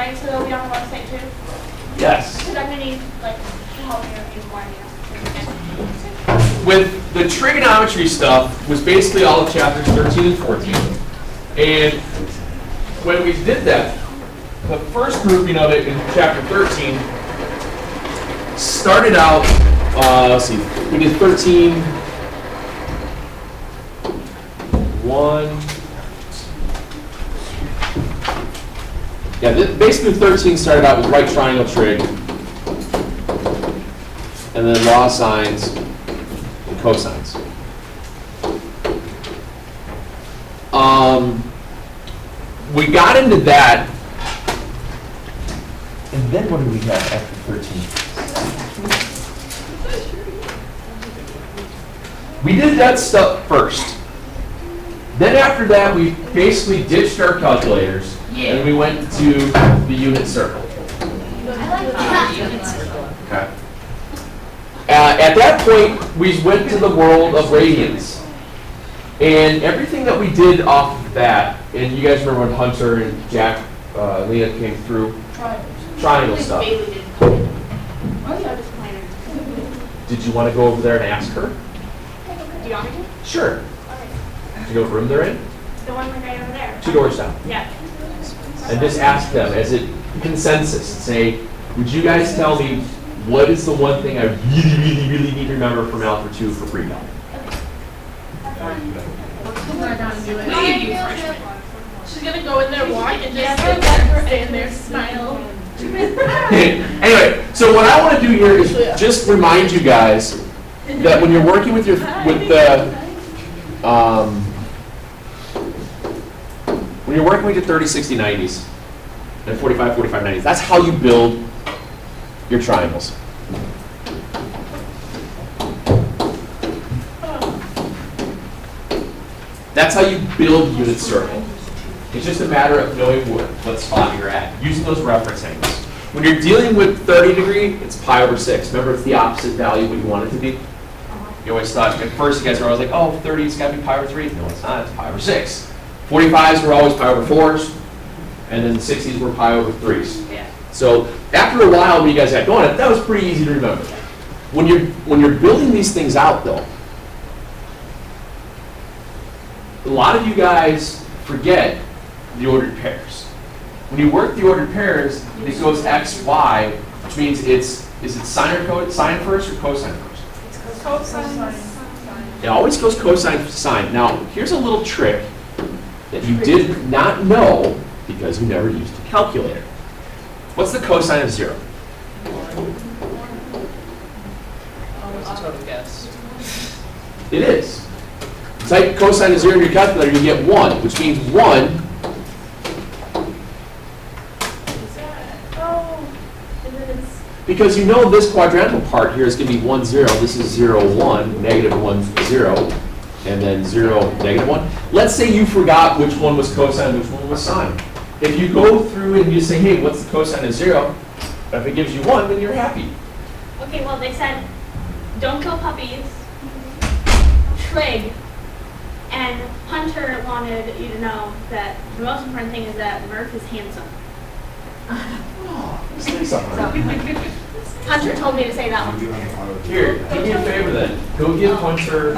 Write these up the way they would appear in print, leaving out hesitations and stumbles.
drawings so they'll be on the website too? Yes. Because I'm going to need like help here in more. With the trigonometry stuff was basically all of chapters 13 and 14. And when we did that, the first grouping of it in chapter 13 started out, let's see, we did 13, 1. Yeah, basically 13 started out with right triangle trig, and then law signs and cosines. We got into that, and then what do we have after 13? We did that stuff first. Then after that, we basically ditched our calculators, and we went to the unit circle. Okay. At that point, we went to the world of radians. And everything that we did off of that, and you guys remember when Hunter and Jack, Lena came through? Triangle stuff. Did you want to go over there and ask her? Do you want me to? Sure. Do you know what room they're in? The one right over there. 2 doors down. Yeah. And just ask them as a consensus. Say, would you guys tell me what is the one thing I really, really, really need to remember from Algebra 2 for freedom? She's gonna go in there, walk, and just sit there, stand there, smile. Anyway, so what I want to do here is just remind you guys that when you're working with the when you're working with your 30, 60, 90s and 45, 45, 90s, that's how you build your triangles. That's how you build unit circle. It's just a matter of knowing what spot you're at, using those reference angles. When you're dealing with 30 degree, it's pi over 6. Remember, it's the opposite value what you want it to be. You always thought, at first you guys were always like, oh, 30 it's got to be pi over 3. No, it's not. It's pi over 6. 45s were always pi over 4s, and then the 60s were pi over 3s. Yeah. So after a while, when you guys got going, that was pretty easy to remember. When you're building these things out, though, a lot of you guys forget the ordered pairs. When you work the ordered pairs, it goes x, y, which means is it sine first or cosine first? It's cosine. It always goes cosine to sine. Now, here's a little trick that you did not know because you never used a calculator. What's the cosine of 0? It's a total guess. It is. Type cosine of 0 in your calculator, you get 1, which means 1 because you know this quadrantal part here is going to be 1, 0. This is 0, 1, negative 1, 0, and then 0, negative 1. Let's say you forgot which one was cosine, which one was sine. If you go through and you say, hey, what's the cosine of 0? If it gives you 1, then you're happy. Okay, well, they said, don't kill puppies, trig, and Hunter wanted you to know that the most important thing is that Murph is handsome. Oh, say something. Hunter told me to say that one. Here, do me a favor then. Go give Hunter.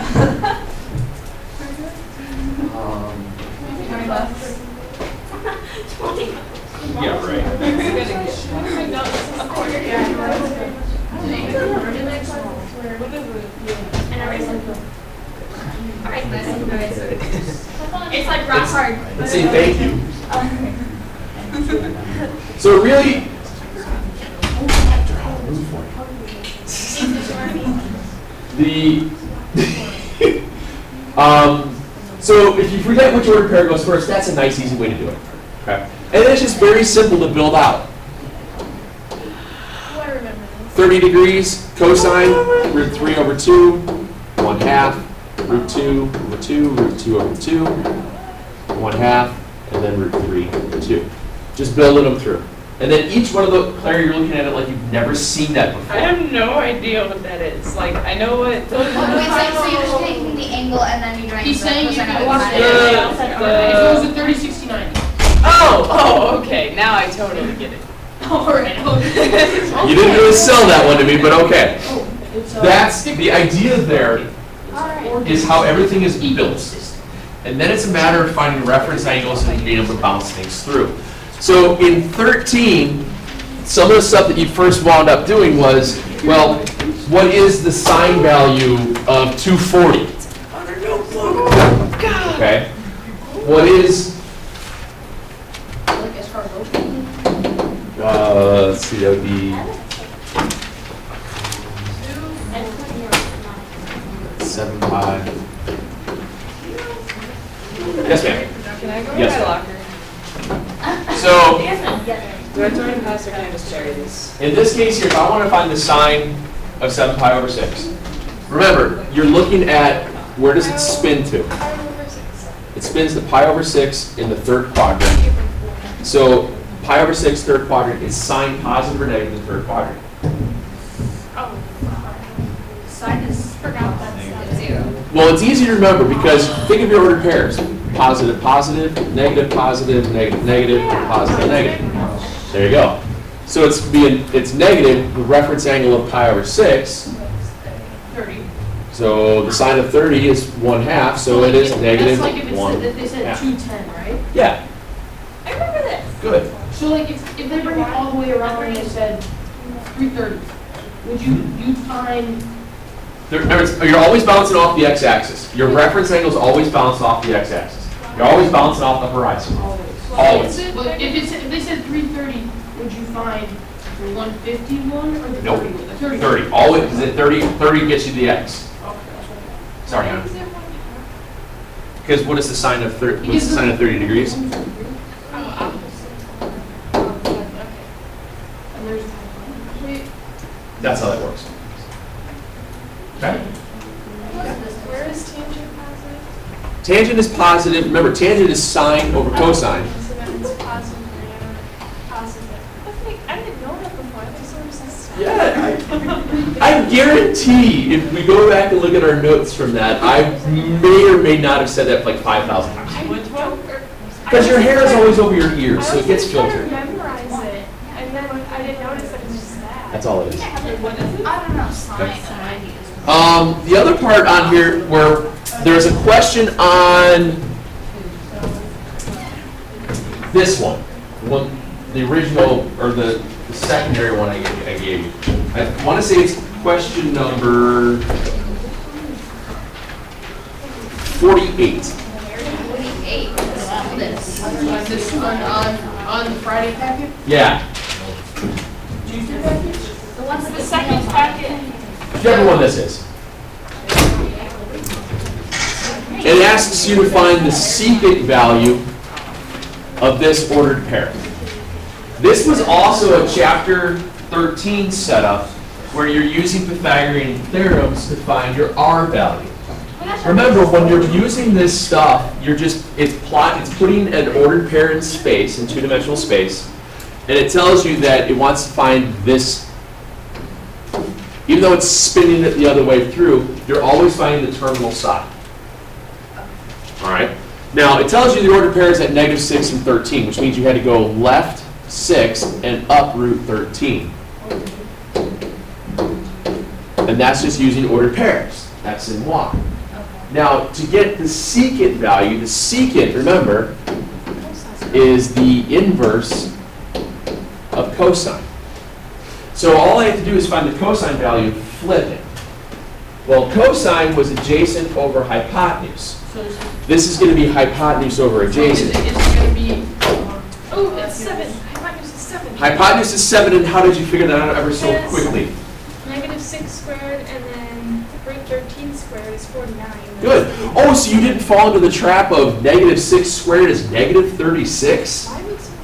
Yeah, right. It's like rock hard. Let's say thank you. So really, so if you forget which order pair goes first, that's a nice, easy way to do it. Okay, and it's just very simple to build out. 30 degrees cosine root 3 over 2, 1/2 root 2 over 2, root 2 over 2, 1/2, and then root 3 over 2. Just building them through. And then each one of the, Claire, you're looking at it like you've never seen that before. I have no idea what that is. Like, I know what. Wait, so you're just taking the angle and then you drawing. He's saying you can watch it. it. It was a 30, 60, 90. Oh, okay. Now I totally get it. Alright. You didn't really sell that one to me, but okay. That's, the idea there is how everything is built. And then it's a matter of finding reference angles and being able to bounce things through. So in 13, some of the stuff that you first wound up doing was, well, what is the sine value of 240? Okay. What is, let's see, that would be 7 pi. Yes, ma'am. Can I go Yes, to my ma'am. locker? So, Do I throw it in past or can I just carry this? in this case here, if I want to find the sine of 7 pi over 6, remember, you're looking at where does it spin to? It spins to pi over 6 in the third quadrant. So pi over 6 third quadrant is sine positive or negative in the third quadrant. Sine is forgot that 0. Well, it's easy to remember because think of your ordered pairs. Positive, positive, negative, positive, negative, negative, positive, negative. There you go. So it's negative, the reference angle of pi over 6. 30. So the sine of 30 is 1/2, so it is negative That's like if, 1. if they said half. 210, right? Yeah, I remember this. good. So like if they bring it all the way around and they said 330, would you find? Remember, you're always bouncing off the x-axis. Your reference angle is always bouncing off the x-axis. You're always bouncing off the horizon. Always. But if they said 330, would you find the 151 or the Nope. 30? The 30. 30. Always, because at 30 gets you the x. Sorry, hon. Because what is the sine of 30? What's the sine of 30 degrees? And there's That's how that works. Okay. Where is tangent positive? Tangent is positive. Remember, tangent is sine over cosine. So then it's positive and positive. I didn't know that before. I think so resistant. Yeah, I guarantee if we go back and look at our notes from that, I may or may not have said that like 5,000 times. Because your hair is always over your ears, so it gets filtered. I memorize it, and then I didn't notice that it was just that. That's all it is. What is it? I don't know, sine. The other part on here where there's a question on this one, the original or the secondary one I gave you. I want to say it's question number 48. 48. this on the Friday packet? Yeah, Tuesday packet? The ones The second packet. whichever one this is. It asks you to find the secant value of this ordered pair. This was also a chapter 13 setup where you're using Pythagorean theorems to find your R value. Remember, when you're using this stuff, it's putting an ordered pair in space, in two-dimensional space, and it tells you that it wants to find this. Even though it's spinning it the other way through, you're always finding the terminal side. All right. Now, it tells you the ordered pair is at -6 and 13, which means you had to go left 6 and up root 13. And that's just using ordered pairs, X and Y. Now, to get the secant value, the secant, remember, is the inverse of cosine. So all I have to do is find the cosine value, flip it. Well, cosine was adjacent over hypotenuse. This is going to be hypotenuse over adjacent. It's going to be, Oh, it's 7. Hypotenuse is 7. Hypotenuse is 7, and how did you figure that out ever so Yes. quickly? -6 squared and then root 13 squared is 49. Good. Oh, so you didn't fall into the trap of -6 squared is -36? Why would someone?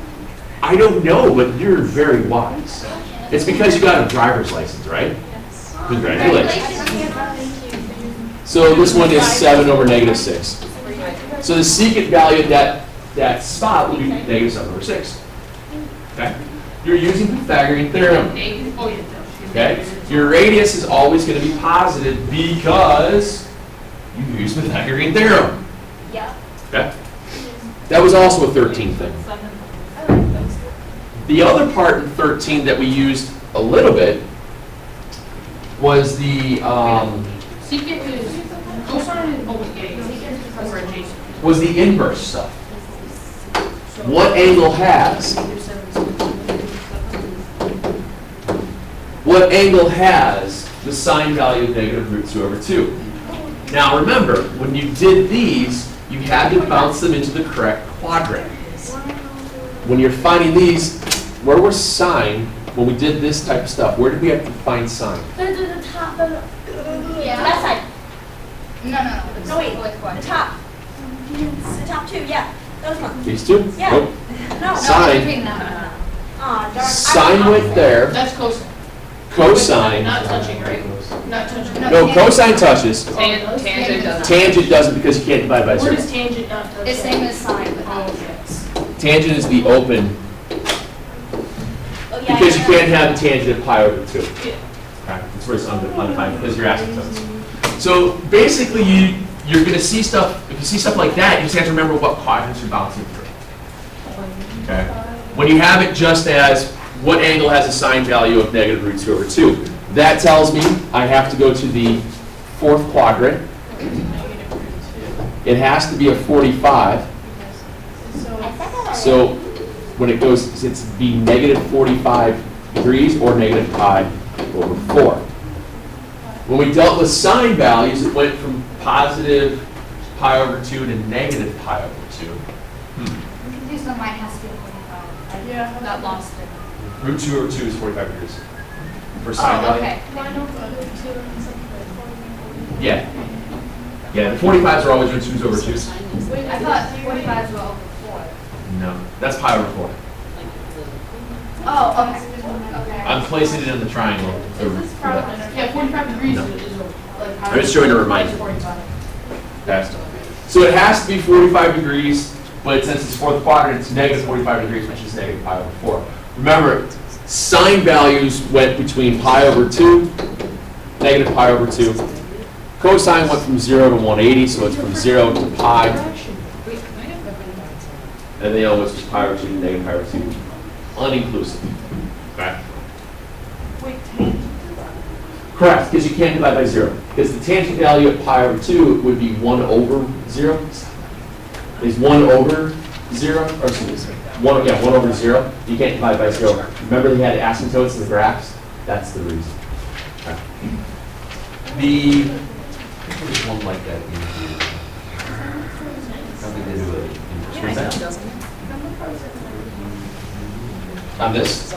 I don't know, but you're very wise. It's because you got a driver's license, right? Yes. Congratulations. Thank you. So this one is 7 over -6. So the secant value at that spot will be -7 over 6. Okay? You're using Pythagorean theorem. Okay? Your radius is always going to be positive because you use Pythagorean theorem. Yeah. Okay? That was also a 13 thing. The other part in 13 that we used a little bit was the Secant is, cosine is always gay, over adjacent. was the inverse stuff. What angle has the sine value of negative root 2 over 2? Now remember, when you did these, you had to bounce them into the correct quadrant. When you're finding these, where was sine when we did this type of stuff? Where did we have to find sine? The top, the Yeah. left side. No. No, wait, Fourth the quadrant. top. The top two, yeah. Those ones. These two? Yeah. Nope. No. Sine. Between them. Aw, darn. Sine went there, That's cosine. cosine. Not touching, right? Not touching. No, cosine touches. Tangent doesn't. Tangent doesn't because you can't divide by What zero. is tangent not touching? It's same as sine, but Oh, not. okay. Tangent is the open Oh, yeah, because you yeah. can't have tangent of pi over 2. Yeah. Okay, that's where it's undefined because you're asymptotes. So basically, you're going to see stuff. If you see stuff like that, you just have to remember what quadrants you're bouncing through. Okay. When you have it just as what angle has a sine value of negative root 2 over 2, that tells me I have to go to the fourth quadrant. It has to be a 45. So when it goes, it's be negative 45 degrees or negative pi over 4. When we dealt with sine values, it went from positive pi over 2 to negative pi over 2. I'm confused on mine has to be 45. I got lost in it. Root 2 over 2 is 45 degrees. For sine Oh, value? okay. Yeah. Yeah, the 45s are always root 2s over 2s. I thought 45s were over 4. No, that's pi over 4. Oh, okay. I'm placing it in the triangle. Yeah, 45 degrees No. is like. I'm just showing a reminder. 45. Okay. So it has to be 45 degrees, but since it's fourth quadrant, it's negative 45 degrees, which is negative pi over 4. Remember, sine values went between pi over 2, negative pi over 2. Cosine went from 0 to 180, so it's from 0 to pi. And the other was just pi over 2 to negative pi over 2, uninclusive. Okay? Correct, because you can't divide by 0. Because the tangent value at pi over 2 would be 1 over 0. Is 1 over 0? Or excuse me, 1 over 0. You can't divide by 0. Remember they had asymptotes in the graphs? That's the reason. Okay. There's one like that in here. Something to do with it. What's that? On this?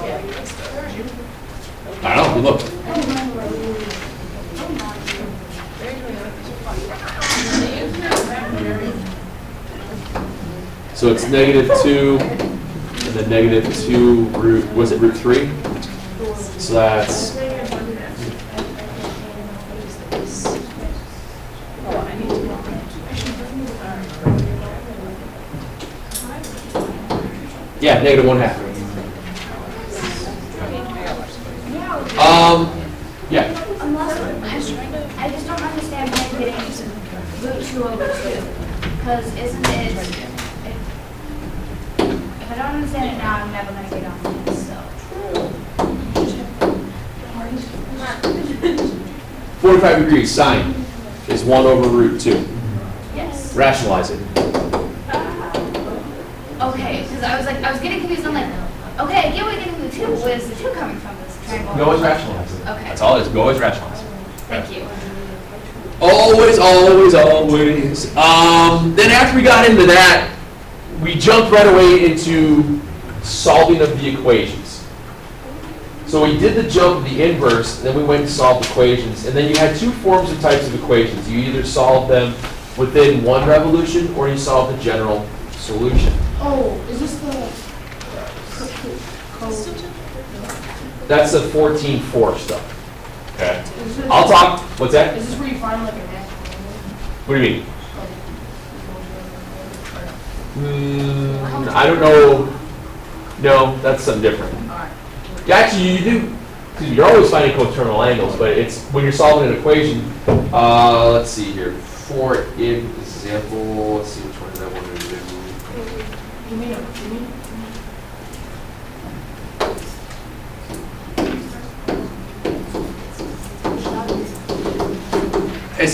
I don't know, look. So it's negative 2, and then negative 2 root, was it root 3? So that's, yeah, negative 1/2. Yeah. I just don't understand how you're getting root 2 over 2. Because isn't it, if I don't understand it now, I'm never going to get on this, so. 45 degrees sine is 1 over root 2. Yes. Rationalize it. Okay, because I was getting confused. I'm like, okay, I get where you're getting the 2. Where's the 2 coming from? This triangle? You always rationalize it. Okay. That's all it is. You always rationalize it. Thank you. Always, always, always. Then after we got into that, we jumped right away into solving of the equations. So we did the jump of the inverse, and then we went to solve equations. And then you had two forms of types of equations. You either solved them within one revolution, or you solved the general solution. Oh, is this the? That's the 14-4 stuff. Okay. Is this- I'll talk. What's that? Is this where you find like a natural What do you mean? I don't know. No, that's something different. Alright. Yeah, actually, you do. Cause you're always finding coterminal angles, but it's when you're solving an equation. Let's see here. For example, let's see which one did I want to do. You mean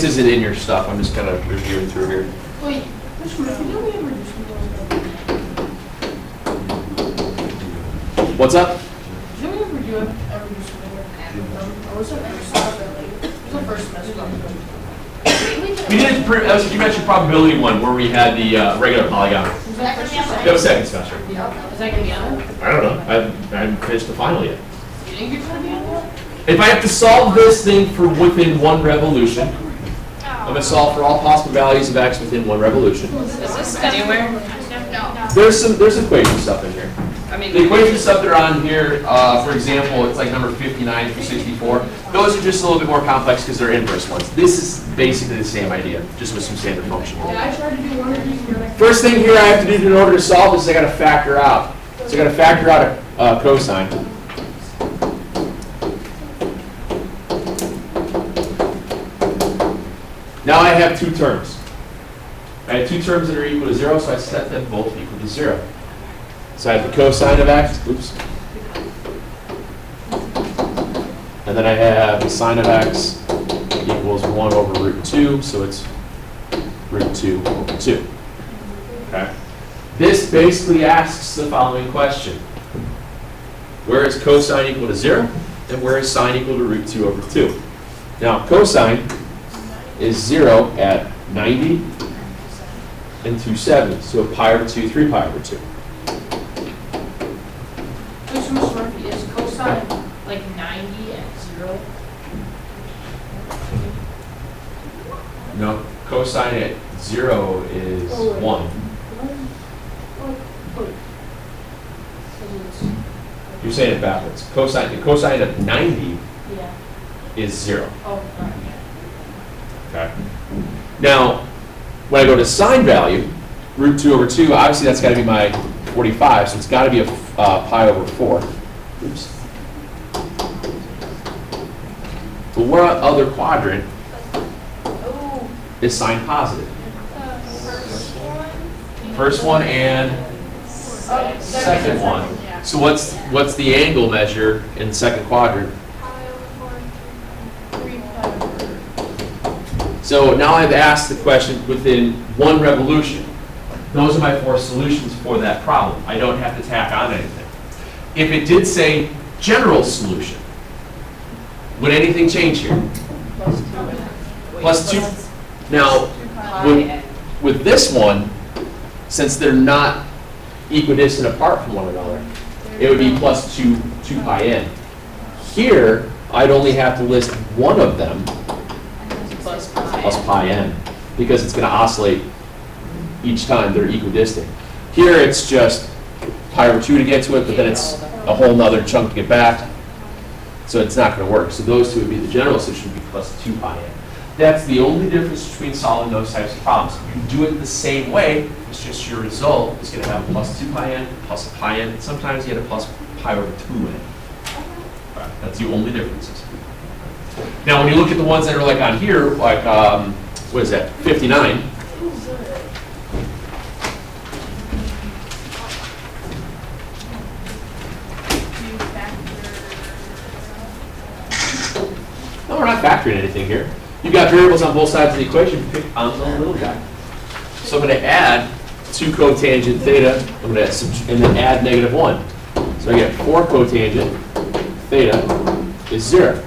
this isn't in your stuff, I'm just kind of reviewing through here. Wait, which one? If we don't have reduced What's up? did we ever do a reduced or was it first semester? It was the first semester. We did, that was a geometric probability one where we had the regular polygon. Was that first semester? That was second semester. Is that gonna be on it? I don't know, I haven't finished the final yet. You think it's gonna be on it? If I have to solve this thing for within one revolution, I'm gonna solve for all possible values of x within one revolution. Is this anywhere? There's equation stuff in here. I mean, The equation stuff that are on here, for example, it's like number 59 through 64. Those are just a little bit more complex because they're inverse ones. This is basically the same idea, just with some standard function. Yeah, I tried to do one of these. and I- First thing here I have to do in order to solve this is I gotta factor out. So I gotta factor out a cosine. Now I have two terms. I have two terms that are equal to 0, so I set them both equal to 0. So I have the cosine of x, oops. And then I have the sine of x equals 1 over root 2, so it's root 2 over 2. Okay? This basically asks the following question. Where is cosine equal to 0? And where is sine equal to root 2 over 2? Now, cosine is 0 at 90 and 270. So pi over 2, 3 pi over 2. Wait, so Mr. Murphy, is cosine like 90 at 0? No, cosine at 0 is 1. You're saying it backwards. Cosine of 90 Yeah. is 0. Oh, all right. Okay. Now, when I go to sine value, root 2 over 2, obviously that's got to be my 45, so it's got to be a pi over 4. Oops. But what other quadrant is sine positive? First one and second one. So what's the angle measure in the second quadrant? So now I've asked the question within one revolution. Those are my 4 solutions for that problem. I don't have to tack on anything. If it did say general solution, would anything change here? Plus 2. Now, with this one, since they're not equidistant apart from one another, it would be plus 2 pi n. Here, I'd only have to list one of them plus pi n, because it's going to oscillate each time they're equidistant. Here it's just pi over 2 to get to it, but then it's a whole nother chunk to get back, so it's not going to work. So those two would be the general solution, would be plus 2 pi n. That's the only difference between solving those types of problems. You can do it the same way, it's just your result is going to have plus 2 pi n plus a pi n. Sometimes you get a plus pi over 2n. That's the only differences. Now, when you look at the ones that are like on here, like, what is that, 59. No, we're not factoring anything here. You've got variables on both sides of the equation, pick on the little guy. So I'm going to add 2 cotangent theta, I'm going to and then add -1. So I get 4 cotangent theta is 0.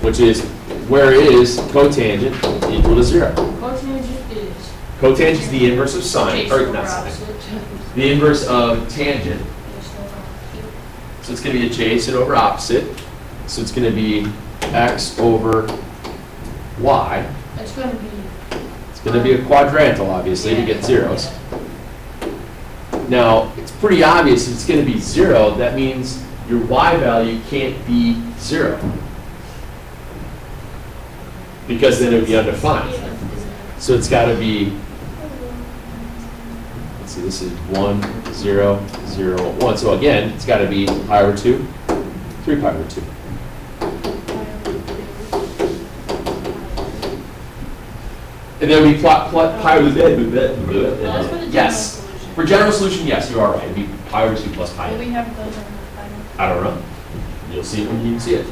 Which is, where is cotangent equal to 0? Cotangent is. Cotangent is the inverse of sine, Chase or over not sine, opposite. the inverse of tangent. So it's going to be adjacent over opposite. So it's going to be x over y. It's going to be. It's going to be a quadrantal, obviously, to get zeros. Now, it's pretty obvious if it's going to be 0, that means your y value can't be 0. Because then it would be undefined. So it's got to be, let's see, this is 1, 0, 0, 1. So again, it's got to be pi over 2, 3 pi over 2. And then we plot pi over the yes. For general solution, yes, you are right. It'd be pi over 2 plus pi. Will we have those on the final? I don't know. You'll see it when you see it.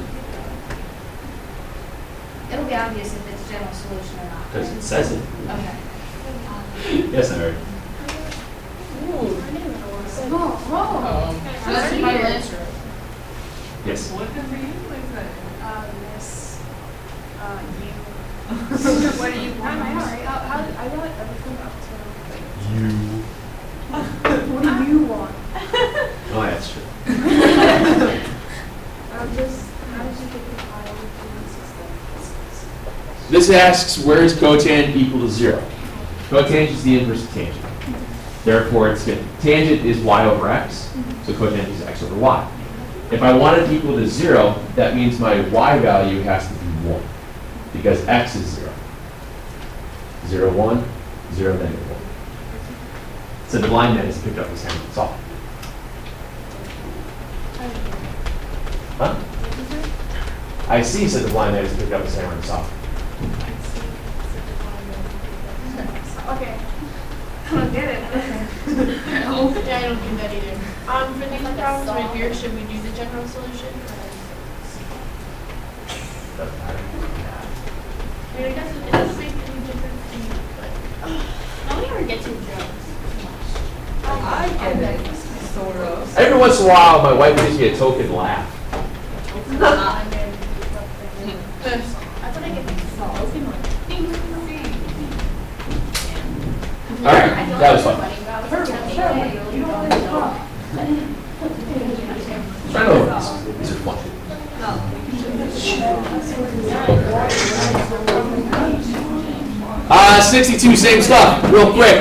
It'll be obvious if it's general solution or not? Because it says it. Okay. Yes, I heard. Oh, that's the final answer. Yes. Miss, you. What do you want? I'm sorry, I got everything up to. You. What do you want? Oh, that's true. How did you get the pile of system? This asks, where is cotangent equal to 0? Cotangent is the inverse of tangent. Therefore, it's good. Tangent is y over x, so cotangent is x over y. If I want it equal to 0, that means my y value has to be 1, because x is 0. 0, 1, 0, negative 1. So the blind man has picked up his hand and saw. Huh? I see, said the blind man has picked up his hammer and saw. Okay. I don't get it. Yeah, I don't get that either. For these problems right here, should we do the general solution? Doesn't matter. I mean, it doesn't make any difference to me, but nobody ever gets in jokes. I get it, sort of. Every once in a while, my wife gives me a token laugh. I thought I get All right, that was fun. Try to over these. These are fun. 62, same stuff. Real quick.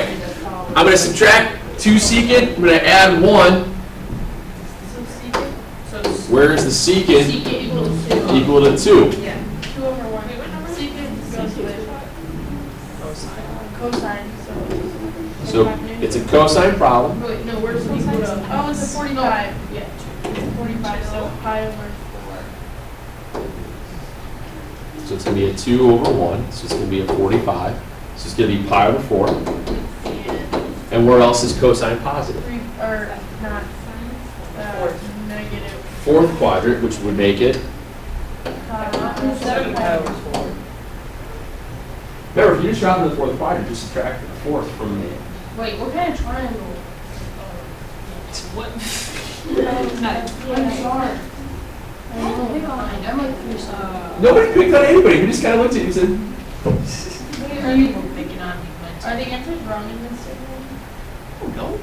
I'm going to subtract 2 secant. I'm going to add 1. Where is the secant equal to 2? Yeah. 2 over 1. Wait, what number? Secant goes with cosine. So it's a cosine problem. Wait, no, where's the equal to? Oh, it's a 45. Yeah. 45, so pi over 4. So it's going to be a 2 over 1. So it's going to be a 45. So it's going to be pi over 4. And where else is cosine positive? 3, or not, negative. Fourth quadrant, which would make it. 7 pi over 4. Remember, if you just drop in the fourth quadrant, just subtract the fourth from the. Wait, what kind of triangle? What? I'm sorry. I'm like, Nobody picked on anybody. We just kind of looked at you and said, are you picking on me? Are the answers wrong in this statement? oh, no.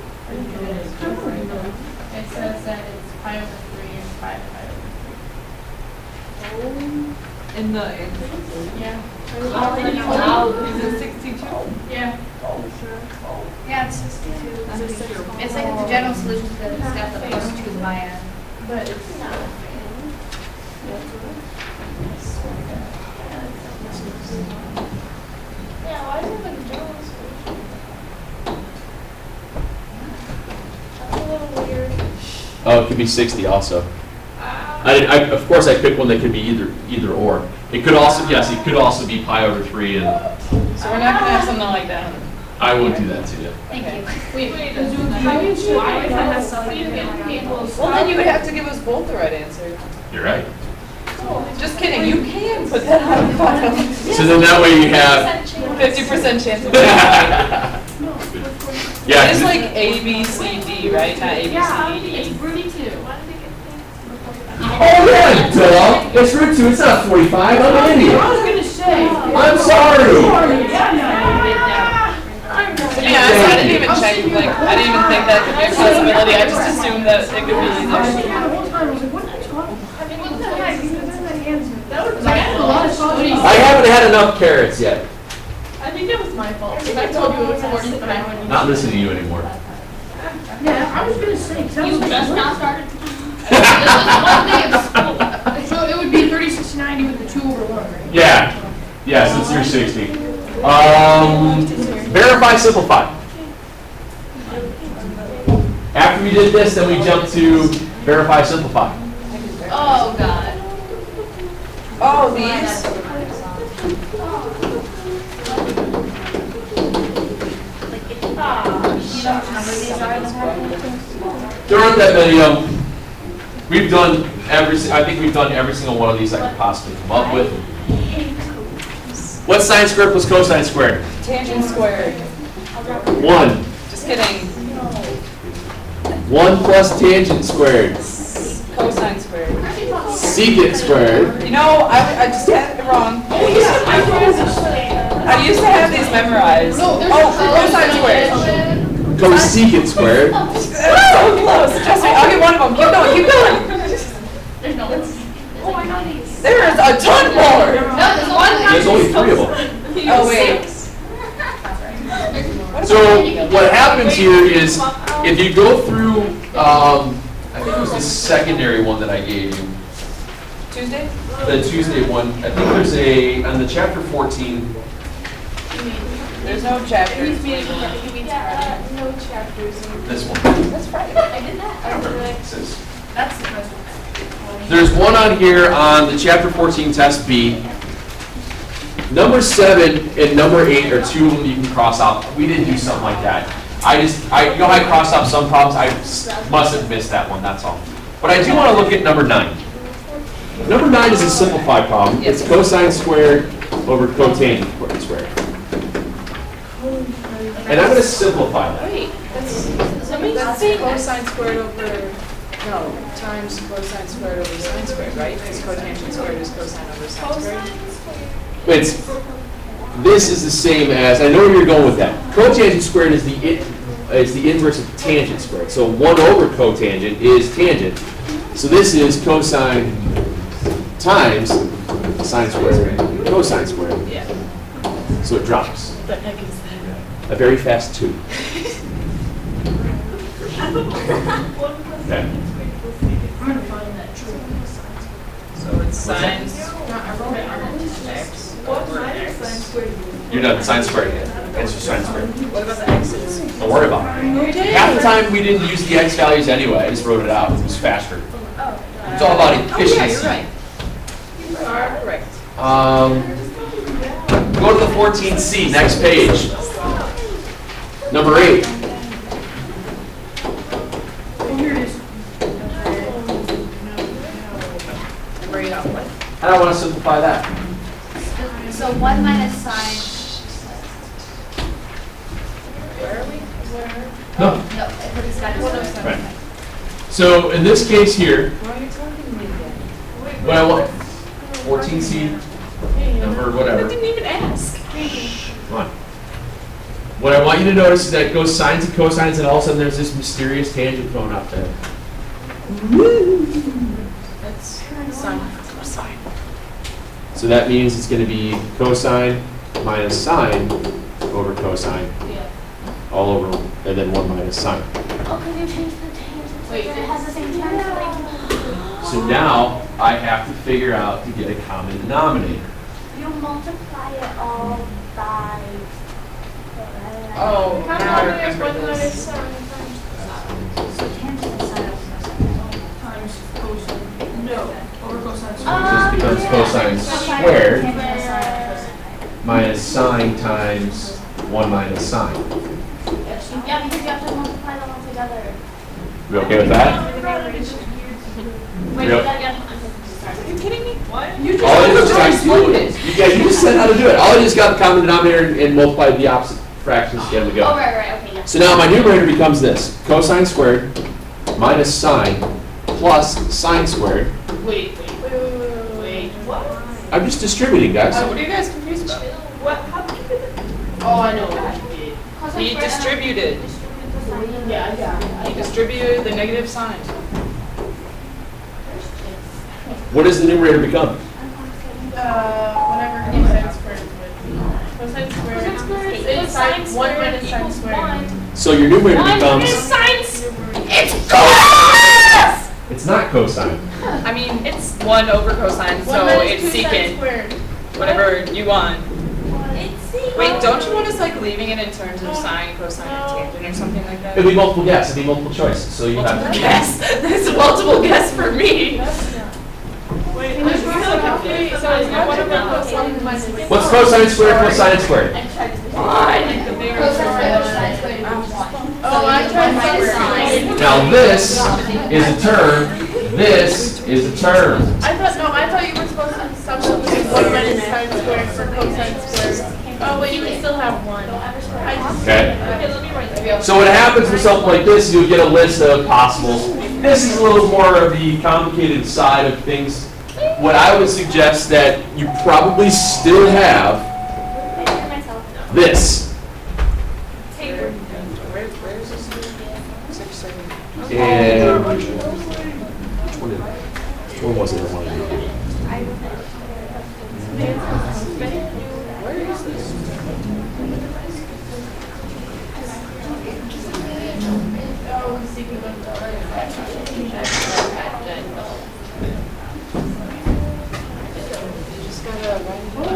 It says that it's pi over 3 and 5 pi over 3. In the answer. Yeah. Is it 62? Yeah. Yeah, it's 62. It's like the general solution to the step that plus 2 by n. But it's not. Yeah, why is it like a general solution? That's a little weird. Oh, it could be 60 also. Of course, I picked one that could be either or. It could also, yes, it could also be pi over 3, and So we're not gonna have something like that. I won't do that to you. Thank you. Wait, how do you choose? Why is that equals? Well, then you would have to give us both the right answer. You're right. Just kidding, you can put that on the bottom. So then that way you have. 50% chance of Yeah. It's like A, B, C, D, right? Not A, B, C, It's D, E. root 2. Oh yeah, duh. It's root 2. It's not 45. I'm an idiot. I was gonna say. I'm sorry. To be honest, I didn't even check, like, I didn't even think that could be a possibility. I just assumed that it could be I was thinking either. the whole time, I was like, what are you talking about? I mean, what the heck? You didn't have any answer. That was I had a lot of thoughts. I haven't had enough carrots yet. I think that was my fault. If I told you it was 45. Not listening to you anymore. Yeah, I was gonna say, 'cause I was You just like, now started. one day at school. So it would be 3690 with the 2 over 1, right? Yeah. Yeah, since you're 60. Verify, simplify. After we did this, then we jumped to verify, simplify. Oh, God. Oh, these? There aren't that many of them. We've done I think we've done every single one of these I could possibly come up with. What's sine squared plus cosine squared? Tangent squared. 1. Just kidding. 1 plus tangent squared. Cosine squared. Secant squared. You know, I just had it wrong. I used to have these memorized. Cosine squared. Cosecant squared. That's so close. Trust me, I'll get one of them. Keep going, keep going. There's no one. Oh, I know these. There's a ton more. No, there's one. There's only 3 of them. Oh, wait. So what happens here is, if you go through, I think it was the secondary one that I gave you, Tuesday? the Tuesday one. I think there's on the chapter 14. There's no chapters. No chapters. This one. That's Friday. I don't remember what it says. That's the question. There's one on here on the chapter 14 test B. Number 7 and number 8 are 2 of them you can cross out. We didn't do something like that. You know how I crossed out some problems? I must have missed that one, that's all. But I do want to look at number 9. Number 9 is a simplified problem. It's cosine squared over cotangent squared. And I'm going to simplify that. Wait, that's cosine squared over, times cosine squared over sine squared, right? Because cotangent squared is cosine over sine squared. This is the same as, I know where you're going with that. Cotangent squared is the inverse of tangent squared. So 1 over cotangent is tangent. So this is cosine times sine squared, cosine squared. Yeah. So it drops. What the heck is that? A very fast 2. Okay. I'm gonna find that true. So it's sine. I wrote it on X. You're done, sine squared. Answer sine squared. What about the x's? Don't worry about it. Half the time we didn't use the x values anyway. I just wrote it out. It was faster. It's all about efficiency. Oh, yeah, you're right. You are correct. Go to the 14C, next page. Number 8. Here it is. Where you got what? How do I want to simplify that? So 1 minus sine. Where are we? No. No, it's got to Right. So in this case here, Why are you talking to me again? what I want, 14C, number I whatever. didn't even ask. Come on. What I want you to notice is that it goes sines and cosines, and all of a sudden there's this mysterious tangent thrown out there. That's sine. So that means it's going to be cosine minus sine over cosine, all over, and then 1 minus sine. Oh, because you changed the tangent. So it has the same translation. So now I have to figure out to get a common denominator. You multiply it all by. Oh, now I remember this. So tangent is sine over cosine. Times cosine. No, over cosine Just squared. becomes cosine squared minus sine times 1 minus sine. Yeah, because you have to multiply them all together. We okay with that? Wait, Yep. that again. Are you kidding me? What? All I just you just said how to do it. All I just got the common denominator and multiplied the opposite fractions together to Oh, go. right, okay, yeah. So now my numerator becomes this: cosine squared minus sine plus sine squared. Wait, what? I'm just distributing, guys. What are you guys confused about? What, how did you do that? Oh, I know what you did. He distributed. Yeah. He distributed the negative sign. What does the numerator become? Whatever cosine squared would be. Cosine squared is Sine sine, 1 minus sine squared. So your numerator One becomes. is sine. It's not cosine. I mean, it's 1 over cosine, so 1 minus it's 2 sine secant. squared. Whatever you want. It's secant. Wait, don't you want us like leaving it in terms of sine, cosine, and tangent or something like that? It'll be multiple guess. It'll be multiple choice. So you have Multiple to. guess. That's a multiple guess for me. Wait, so it's 1 over cosine minus. What's cosine squared plus sine squared? I tried to. Fine. Oh, I tried sine. Now this is a term. This is a term. I thought you were supposed to substitute 1 minus sine squared for cosine squared. have one. Okay? Okay, let me write that. So what happens with something like this is you'll get a list of possibles. This is a little more of the complicated side of things. What I would suggest that you probably still have this. Where is this? 670. And which one was it I wanted to do? Where is this?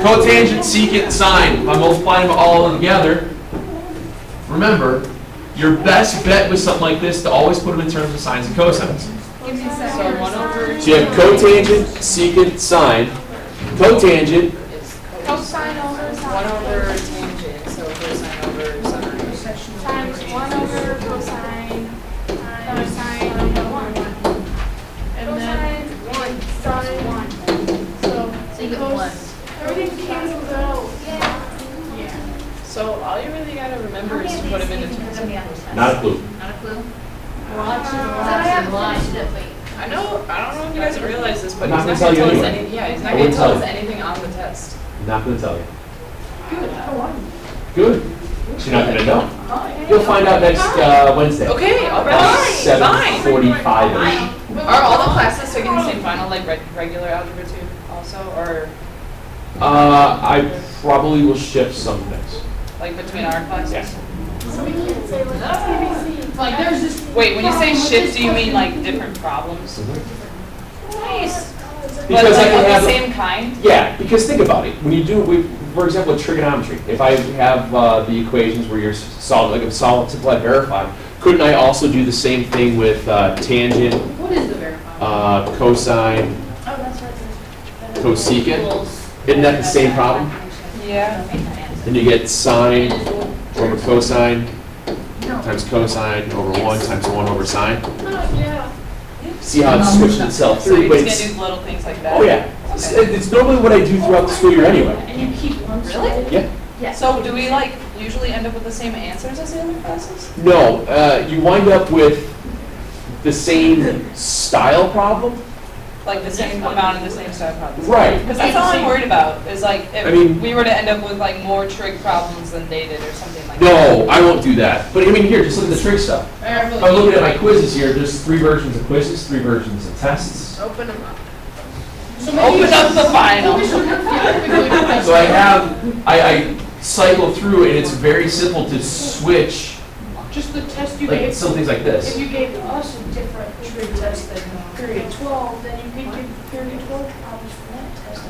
Cotangent, secant, sine. If I multiply them all together, remember, your best bet with something like this to always put them in terms of sines and cosines. So 1 over So you have cotangent, secant, sine. Cotangent, is Cosine over 1 over tangent, so cosine over sine. times 1 over cosine times sine over 1. And then Cosine sine. 1. So you get because one. everything cancels out. Yeah. So all you really gotta remember is to put them into terms of not a clue. Not a clue? I know, I don't know if you guys realize this, but I'm he's not not gonna gonna tell tell you us anyway. any, yeah, he's I not gonna wouldn't tell tell us you. anything on the test. Not going to tell you. Good. You're not going to know. You'll find out next Wednesday. Okay, all About right, fine. 7:45-ish. Are all the classes taking the same final, like regular algebra 2 also, or I probably will shift some things. like between our classes? Yeah. So we can't say like ABC. Like there's this. Wait, when you say shift, do you mean like different problems? Nice. But Because I like can of the have, same kind? yeah, because think about it. When you do, for example, with trigonometry, if I have the equations where you're solving, like a solid, simplified, verified, couldn't I also do the same thing with tangent, What is the verified? cosine, Oh, that's right. cosecant? Isn't that the same problem? Yeah. Then you get sine over cosine times cosine over 1 times 1 over sine. Yeah. See how it switches itself So through, you're but just it's, gonna do little things like that? oh yeah. It's normally what I do throughout the school year anyway. And you keep one Really? side. Yeah. Yeah. So do we like usually end up with the same answers as the other classes? No, you wind up with the same style problem. Like the same amount of the same style problems? Right. Because that's all I'm worried about, is like if I mean- we were to end up with like more trig problems than they did or something like that. No, I won't do that. But I mean, here, just look at the trick stuff. If I'm looking at my quizzes here, there's 3 versions of quizzes, 3 versions of tests. Open them up. So maybe Open up the final. So I have, I cycle through and it's very simple to switch, Just the test you like gave. some things like If this. you gave us a different trig test than period 12, then you could give period 12 problems for that test.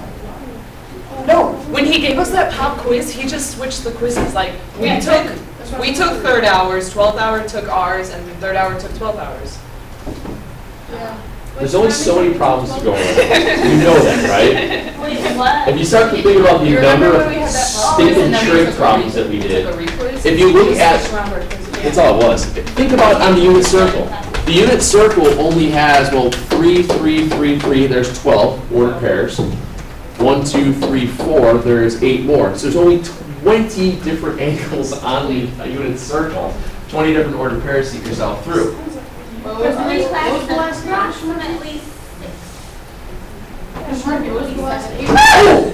No, when he gave us that pop quiz, he just switched the quizzes. Like we Yeah, took that's what we I'm took saying. 3rd hours, 12th hour took ours, and 3rd hour took 12 hours. Yeah. There's only so many problems to go over. You know that, right? Wait, what? If you start to think about the You number remember of when we had that stinking trig problems that we did, if you look at, that's all it was. Think about on the unit circle. The unit circle only has, well, 3, 3, 3, 3, there's 12 ordered pairs. 1, 2, 3, 4, there's 8 more. So there's only 20 different angles on the unit circle. 20 different ordered pairs to get yourself through. Because Each class those is last approximately 6. Those the last 8. Oh!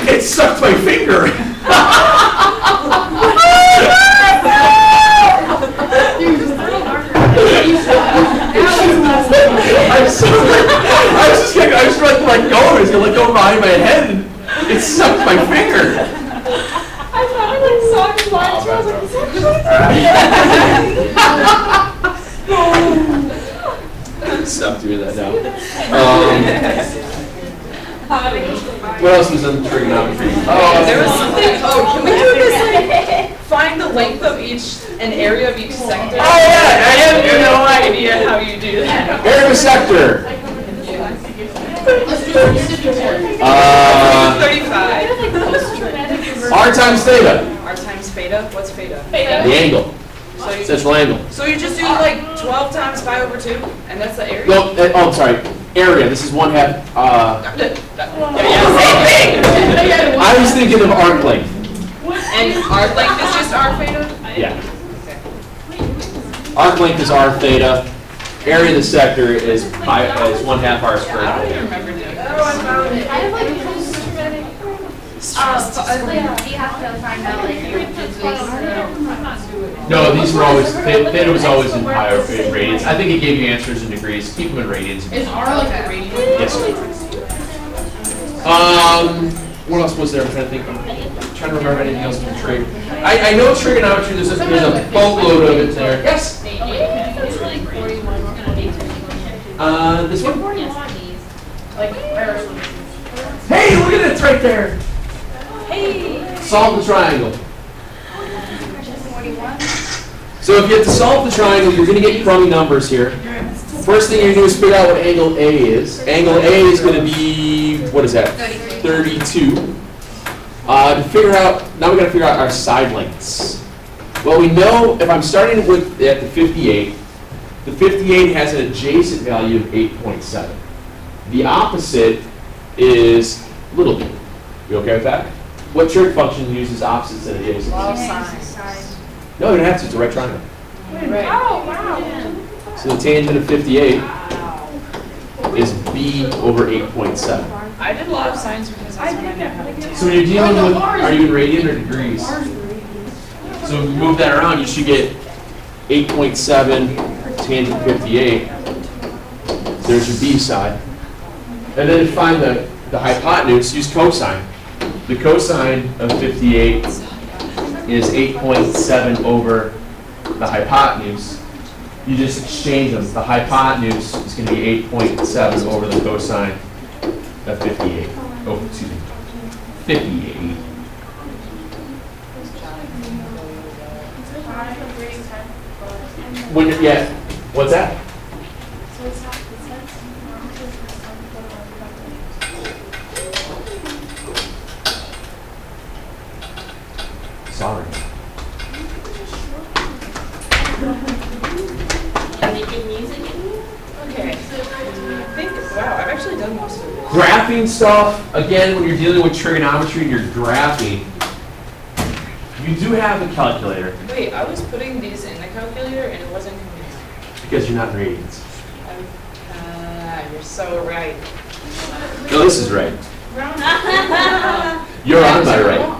It sucked my finger! I'm sorry. I was trying to let go. I was gonna let go behind my head, and it sucked my finger. I probably like saw his lines, I was like, is that Stop doing that now. What else was in trigonometry? There was something. Oh, can we do this? Like, find the length of each, an area of each sector. Oh, yeah, I have no idea how you do that. Area of a sector. Let's do a reciprocal. 35. R times theta, R times theta. What's theta? the angle, So you, central angle. so you just do like 12 times pi over 2, and that's the area. No, oh, I'm sorry. Area. This is 1/2. Yeah, same thing. I was thinking of arc length. And arc length is just r theta? Yeah. Okay. Arc length is r theta. Area of the sector is 1/2 r I squared. don't even remember doing Oh, I this. found it. I have like you have to find out like your degrees. No, these were always, theta was always in pi or in radians. I think it gave you answers in degrees. Keep them in radians. Is R like a radian? Yes. What else was there? I'm trying to think. I'm trying to remember anything else from trig. I know trigonometry. There's a boatload of it there. Yes. This one. Like, Irish one. Hey, look at it right there. Hey! Solve the triangle. So if you have to solve the triangle, you're going to get crummy numbers here. First thing you're going to do is figure out what angle A is. Angle A is going to be, what is that? 32. To figure out, now we're going to figure out our side lengths. Well, we know if I'm starting with at the 58, the 58 has an adjacent value of 8.7. The opposite is little b. You okay with that? What trig function uses opposites and adjacents? Love science. No, you don't have to. It's a right triangle. Right. Oh, wow. So the tangent of 58 is b over 8.7. I did a lot of science because that's when I knew how to do. So when you're dealing with, are you in radian or degrees? So if you move that around, you should get 8.7 tangent 58. There's your b side. And then to find the hypotenuse, use cosine. The cosine of 58 is 8.7 over the hypotenuse. You just exchange them. The hypotenuse is going to be 8.7 over the cosine of 58. Oh, excuse me. 58. When you're, yeah, what's that? Sorry. Making music. Okay. I think, wow, I've actually done most of this. Graphing stuff, again, when you're dealing with trigonometry and you're graphing, you do have a calculator Wait, I was putting these in the calculator and it wasn't coming out. because you're not in radians. You're so right. No, this is right. You're on my right.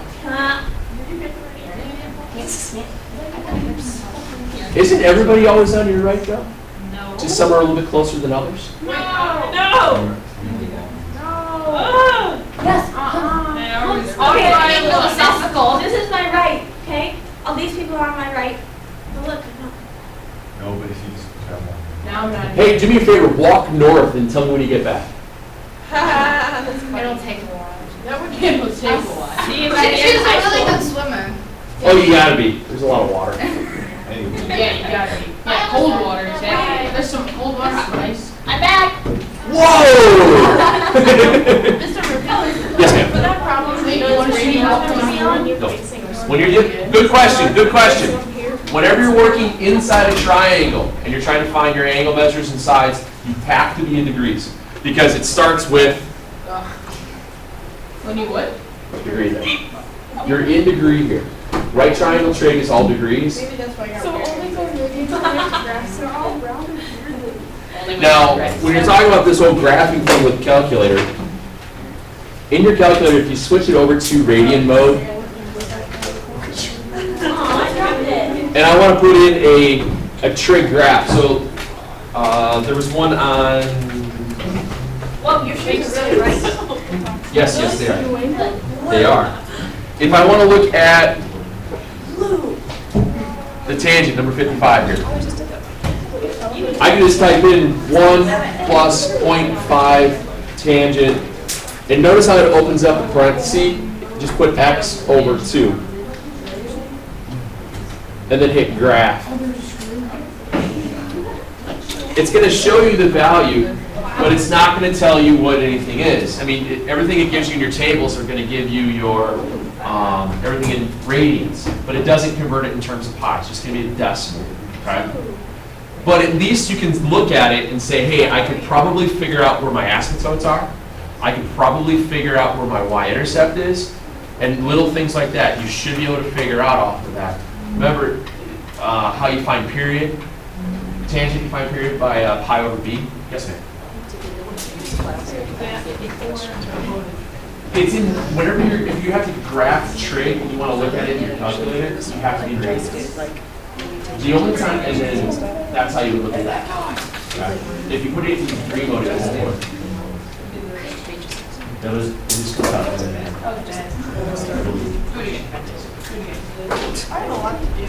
Isn't everybody always on your right, though? No. Just some are a little bit closer than others? No. Yes. Okay, being philosophical. This is my right, okay? All these people are on my right. But look, Nobody sees trouble. Now I'm not. Hey, do me a favor, walk north and tell me when you get back. It'll take a while. That would take a while. see you She's by the end of a high really school. good swimmer. Oh, you gotta be. There's a lot of water. Anyway. Yeah, you gotta be. Yeah, cold water, exactly. There's some cold water, ice. I'm back. Whoa! Mr. Rivera. Yes, ma'am. For that problem, they know it's raining out from beyond. No. When you're good question, good question. Whenever you're working inside a triangle and you're trying to find your angle measures and sides, you have to be in degrees because it starts with When you what? degree there. You're in degree here. Right triangle trig is all degrees. Maybe that's why you're. So only for graphs, they're all rounded weirdly. Now, when you're talking about this whole graphing thing with calculator, in your calculator, if you switch it over to radian mode, I dropped it. and I want to put in a trig graph. So there was one on, Whoa, your shoes are really bright. yes, they are. They are. If I want to look at the tangent, number 55 here, I can just type in 1 plus 0.5 tangent, and notice how it opens up a parenthesis. Just put x over 2, and then hit graph. It's going to show you the value, but it's not going to tell you what anything is. I mean, everything it gives you in your tables are going to give you your everything in radians, but it doesn't convert it in terms of pi. It's just going to be a decimal, okay? But at least you can look at it and say, hey, I could probably figure out where my asymptotes are. I could probably figure out where my y-intercept is. And little things like that, you should be able to figure out off of that. Remember how you find period? Tangent, you find period by pi over b? Yes, ma'am. It's in, whenever if you have to graph trig and you want to look at it in your calculator, you have to be radius. The only time, and then that's how you would look at that. If you put it in degree mode, it won't work. It just comes out.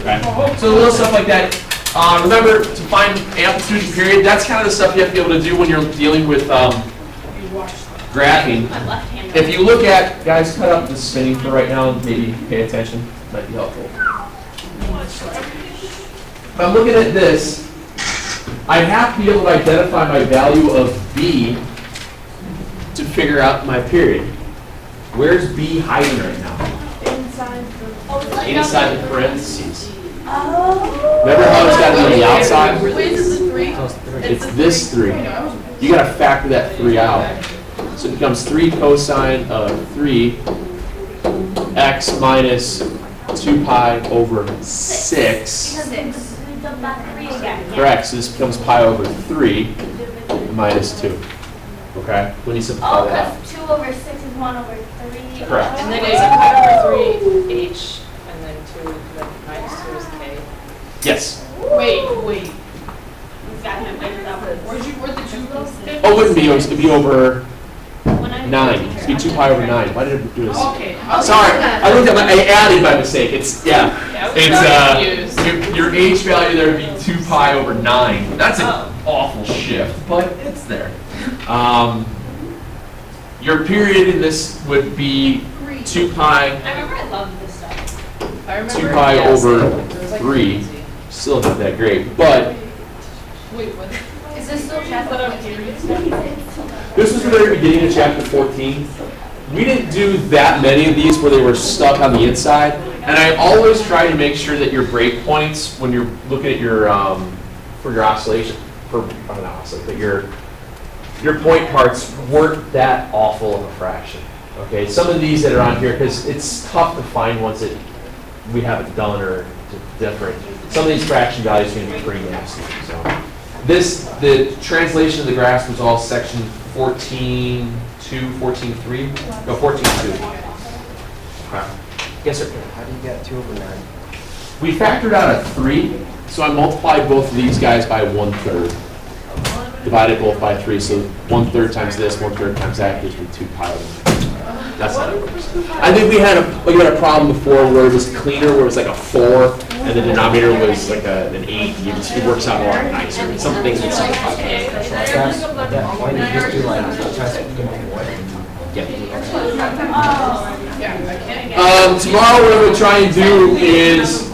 Okay. So little stuff like that. Remember to find amplitude and period. That's kind of the stuff you have to be able to do when you're dealing with graphing. If you look at, guys, cut up the spinning for right now and maybe pay attention. Might be helpful. If I'm looking at this, I have to be able to identify my value of b to figure out my period. Where's b hiding right now? Inside the parentheses. Remember how it's got it on the outside? It's this 3. You got to factor that 3 out. So it becomes 3 cosine of 3 x minus 2 pi over 6. Correct. So this becomes pi over 3 minus 2. Okay? When you simplify that out. 2 over 6 is 1 over 3. Correct. And then is it pi over 3 h, and then 2, then minus 2 is k? Yes. Wait. Where'd the 2 go? Oh, it wouldn't be. It would be over 9. It would be 2 pi over 9. Why did I do this? Okay. Sorry. I looked at I added by mistake. It's, yeah. It's, your h value there would be 2 pi over 9. That's an awful shift, but it's there. Your period in this would be 2 pi. I remember I loved this stuff. 2 pi over 3. Still not that great, but Wait, what? Is this still chapter 14? this was the very beginning of chapter 14. We didn't do that many of these where they were stuck on the inside, and I always try to make sure that your breakpoints, when you're looking at your for your oscillation, but your point parts weren't that awful of a fraction. Okay, some of these that are on here, because it's tough to find ones that we haven't done or different. Some of these fraction values are going to be pretty nasty. So the translation of the graphs was all section 14.2, 14.3, no 14.2. Okay. Yes, sir. How do you get 2 over 9? We factored out a 3, so I multiplied both of these guys by 1/3. Divided both by 3, so 1/3 times this, 1/3 times that gives me 2 pi over 9. That's how it works. I think we had a problem before where it was cleaner, where it was like a 4, and the denominator was like an 8. It works out a lot nicer. Some things that simplify. Why do you just do like test Tomorrow what I'm going to try and do is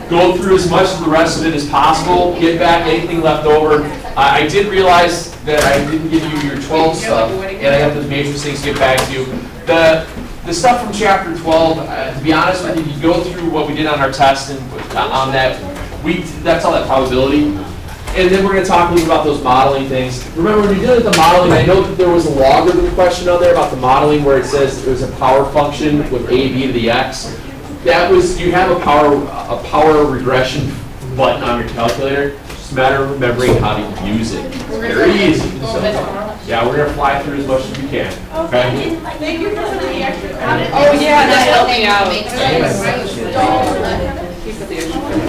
go through as much of the rest of it as possible, get back anything left over. I did realize that I didn't give you your 12 stuff, and I have the major things to get back to you. The stuff from chapter 12, to be honest with you, you go through what we did on our test and on that, that's all that probability. And then we're going to talk a little about those modeling things. Remember, when you're dealing with the modeling, I know that there was a logarithm question on there about the modeling where it says there's a power function with a b to the x. That was, you have a power regression button on your calculator. It's just a matter of remembering how to use it. It's very easy. So, yeah, we're going to fly through as much as we can. Okay? Thank you for some of the extra. Oh, yeah, that helped me out. Keep with the extra.